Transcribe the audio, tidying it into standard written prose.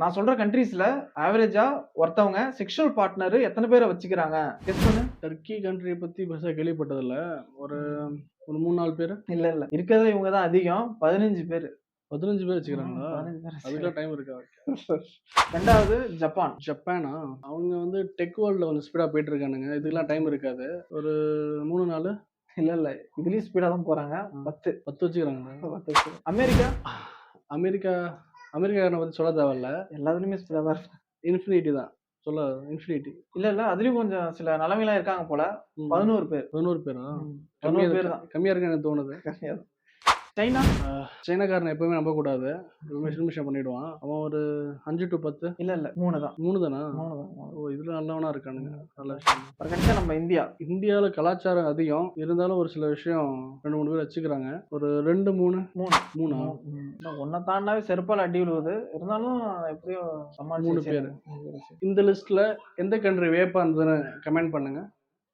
நான் சொல்ற கண்ட்ரீஸ்ல ஆவரேஜா ஒருத்தவங்க செக்ஷுவல் பார்ட்னர் எத்தனை பேரை வச்சுக்கிறாங்க கெஸ் பண்ணு. டர்க்கி கண்ட்ரியை பத்தி பெருசா கேள்விப்பட்டதில்ல. ஒரு ஒரு 3-4 பேர். இல்ல இல்ல இருக்கிறது இவங்க தான் அதிகம். 15 பேர். 15 பேர் வச்சுக்கிறாங்களா? 15 பேர் அதுக்கெல்லாம் டைம் இருக்கா? ரெண்டாவது ஜப்பான். ஜப்பானா? அவங்க வந்து டெக் வேர்ல்ட்ல கொஞ்சம் ஸ்பீடா போயிட்டு இருக்கானுங்க. இதுக்கெல்லாம் டைம் இருக்காது. ஒரு 3-4. இல்ல இல்ல இதுலயும் ஸ்பீடா தான் போறாங்க. 10 வச்சுக்கிறாங்களா? 10 அமெரிக்கா. அமெரிக்காரனை பத்தி சொல்ல தேவையில்ல. எல்லாத்துலயுமே ஸ்பீடா தான் இருக்கு. இன்ஃபினிட்டி தான். சொல்ல இன்ஃபினிட்டி. இல்ல இல்ல அதுலயும் கொஞ்சம் சில நிலைமைலாம் இருக்காங்க போல. 11 பேர். 11 பேரா? 11 பேர் தான். கம்மியா இருக்கு எனக்கு தோணுது. சைனா. சைனாக்காரனை எப்பவுமே நம்ப கூடாது. மிஷன் பண்ணிடுவான். அவன் ஒரு 5 to 10. இல்ல இல்ல 3 தான். 3 தானா? 3 தான். ஓ, இதுல நல்லவனா இருக்கானுங்க. நல்ல விஷயம். கடைசியா நம்ம இந்தியா. இந்தியாவில் கலாச்சாரம் அதிகம் இருந்தாலும் ஒரு சில விஷயம் 2-3 பேர் வச்சுக்கிறாங்க. ஒரு 2-3. 3 ஒன்ன தாண்டாவே செருப்பால் அடி விழுவுது. இருந்தாலும் எப்படியோ 3 பேர். இந்த லிஸ்ட்ல எந்த கண்ட்ரி வேப்பா இருந்ததுன்னு கமெண்ட் பண்ணுங்க.